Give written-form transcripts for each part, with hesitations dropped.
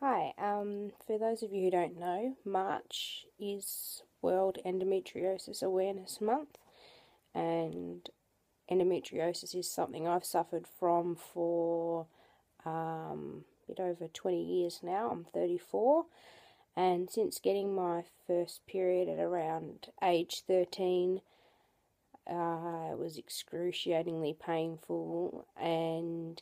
Hi, for those of you who don't know, March is World Endometriosis Awareness Month, and endometriosis is something I've suffered from for a bit over 20 years now. I'm 34, and since getting my first period at around age 13, it was excruciatingly painful, and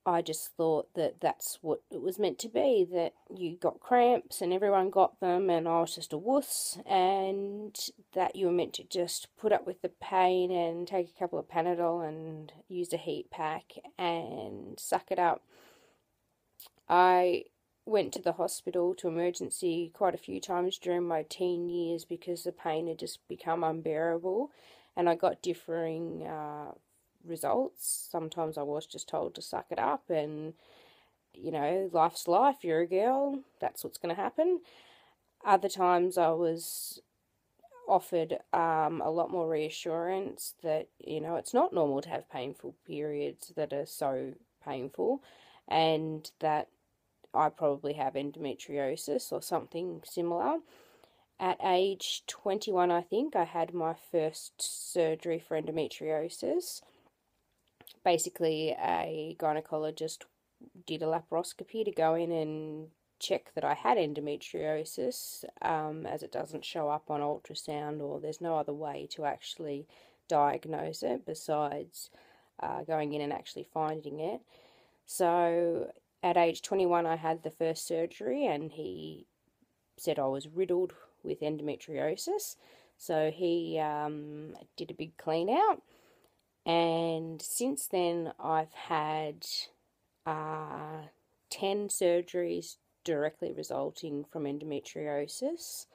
I just thought that that's what it was meant to be, that you got cramps and everyone got them and I was just a wuss, and that you were meant to just put up with the pain and take a couple of Panadol and use a heat pack and suck it up. I went to the hospital, to emergency, quite a few times during my teen years because the pain had just become unbearable, and I got differing results. Sometimes I was just told to suck it up and, life's life, you're a girl, that's what's going to happen. Other times I was offered a lot more reassurance that, it's not normal to have painful periods that are so painful, and that I probably have endometriosis or something similar. At age 21, I think, I had my first surgery for endometriosis. Basically, a gynecologist did a laparoscopy to go in and check that I had endometriosis, as it doesn't show up on ultrasound, or there's no other way to actually diagnose it besides going in and actually finding it. So at age 21, I had the first surgery, and he said I was riddled with endometriosis. So he did a big clean out. And since then, I've had 10 surgeries directly resulting from endometriosis.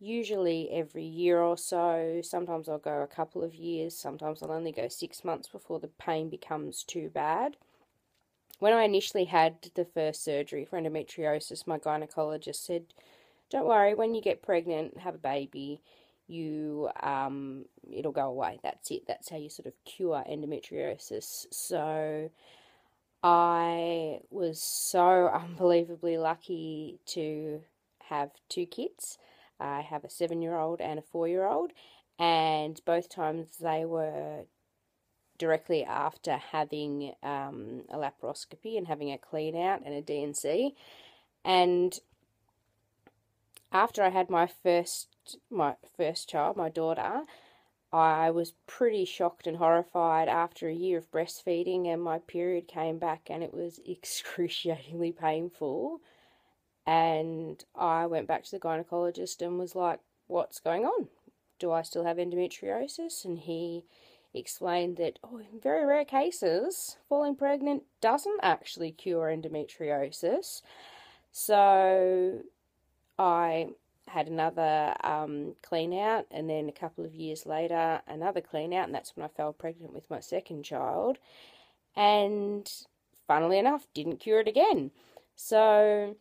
Usually every year or so. Sometimes I'll go a couple of years. Sometimes I'll only go 6 months before the pain becomes too bad. When I initially had the first surgery for endometriosis, my gynecologist said, "Don't worry, when you get pregnant, have a baby, it'll go away. That's it. That's how you sort of cure endometriosis." So I was so unbelievably lucky to have two kids. I have a 7-year-old and a 4-year-old, and both times they were directly after having a laparoscopy and having a clean out and a D&C. And after I had my first child, my daughter, I was pretty shocked and horrified after a year of breastfeeding, and my period came back and it was excruciatingly painful. And I went back to the gynecologist and was like, "What's going on? Do I still have endometriosis?" And he explained that, in very rare cases, falling pregnant doesn't actually cure endometriosis. So I had another clean out, and then a couple of years later another clean out, and that's when I fell pregnant with my second child, and funnily enough didn't cure it again. So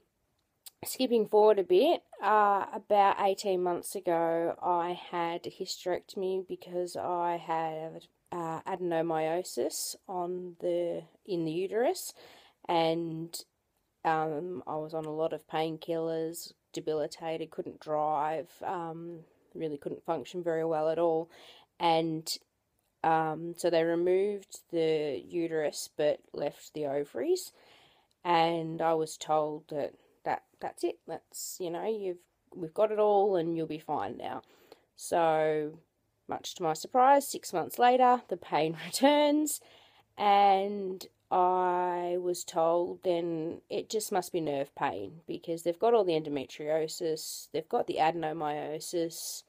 skipping forward a bit, about 18 months ago I had a hysterectomy because I had adenomyosis in the uterus, and I was on a lot of painkillers, debilitated, couldn't drive, really couldn't function very well at all. And so they removed the uterus but left the ovaries, and I was told that's it. We've got it all and you'll be fine now. So much to my surprise, 6 months later, the pain returns, and I was told then it just must be nerve pain because they've got all the endometriosis, they've got the adenomyosis.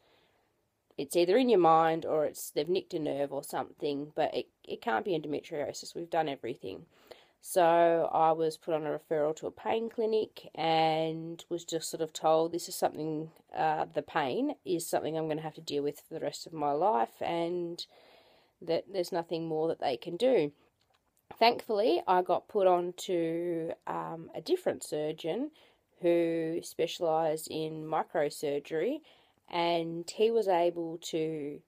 It's either in your mind or they've nicked a nerve or something, but it can't be endometriosis. We've done everything. So I was put on a referral to a pain clinic and was just sort of told this is something, the pain is something I'm going to have to deal with for the rest of my life, and that there's nothing more that they can do. Thankfully, I got put on to a different surgeon who specialised in microsurgery, and he was able to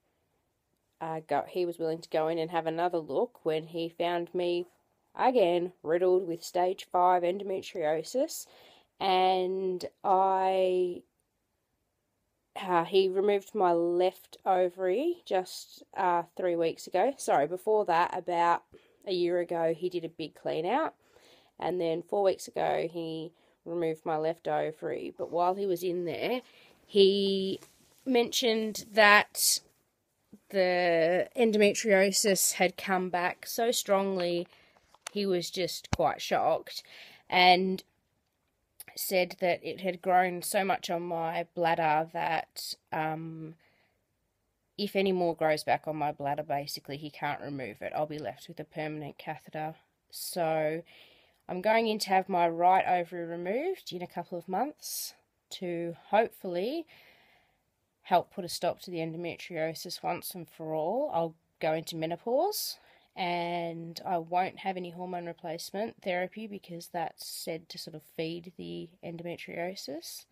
he was willing to go in and have another look when he found me again, riddled with stage 5 endometriosis, and he removed my left ovary just 3 weeks ago. Sorry, before that, about a year ago, he did a big clean out, and then 4 weeks ago, he removed my left ovary. But while he was in there, he mentioned that the endometriosis had come back so strongly, he was just quite shocked, and said that it had grown so much on my bladder that if any more grows back on my bladder, basically he can't remove it. I'll be left with a permanent catheter. So I'm going in to have my right ovary removed in a couple of months to hopefully help put a stop to the endometriosis once and for all. I'll go into menopause, and I won't have any hormone replacement therapy because that's said to sort of feed the endometriosis.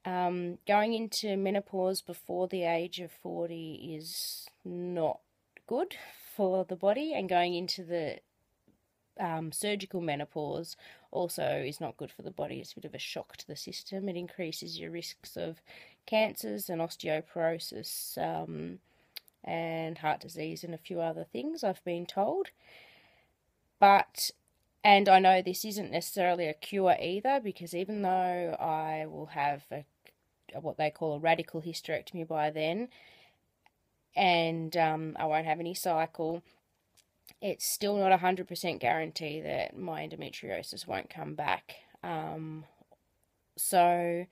Going into menopause before the age of 40 is not good for the body, and going into the surgical menopause also is not good for the body. It's a bit of a shock to the system. It increases your risks of cancers and osteoporosis, and heart disease and a few other things, I've been told. And I know this isn't necessarily a cure either, because even though I will have what they call a radical hysterectomy by then, and I won't have any cycle, it's still not 100% guarantee that my endometriosis won't come back. So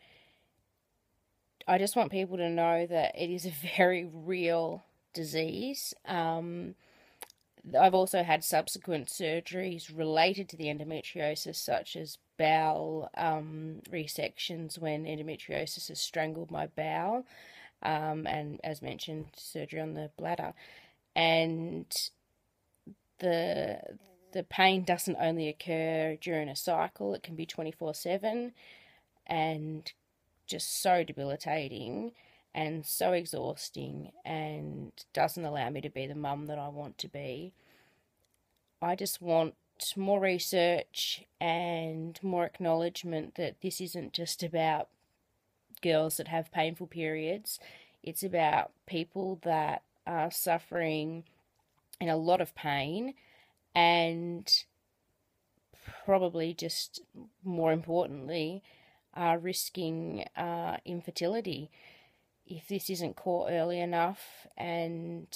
I just want people to know that it is a very real disease. I've also had subsequent surgeries related to the endometriosis, such as bowel resections when endometriosis has strangled my bowel, and as mentioned, surgery on the bladder. And the pain doesn't only occur during a cycle, it can be 24/7 and just so debilitating and so exhausting, and doesn't allow me to be the mum that I want to be. I just want more research and more acknowledgement that this isn't just about girls that have painful periods. It's about people that are suffering in a lot of pain, and probably just more importantly, are risking infertility if this isn't caught early enough. And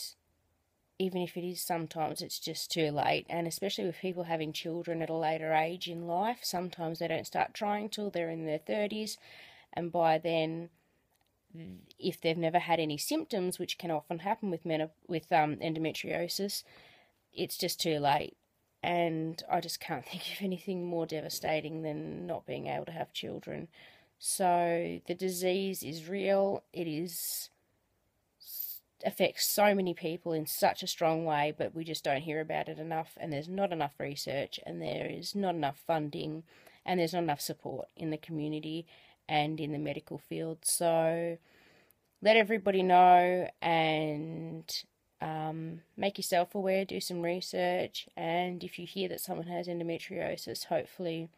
even if it is, sometimes it's just too late. And especially with people having children at a later age in life, sometimes they don't start trying till they're in their 30s, and by then, if they've never had any symptoms, which can often happen with endometriosis, it's just too late. And I just can't think of anything more devastating than not being able to have children. So the disease is real. It affects so many people in such a strong way, but we just don't hear about it enough, and there's not enough research, and there is not enough funding, and there's not enough support in the community and in the medical field. So let everybody know, and make yourself aware, do some research, and if you hear that someone has endometriosis, hopefully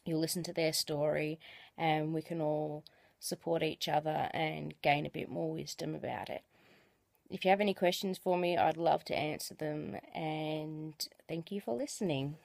you'll listen to their story and we can all support each other and gain a bit more wisdom about it. If you have any questions for me, I'd love to answer them, and thank you for listening.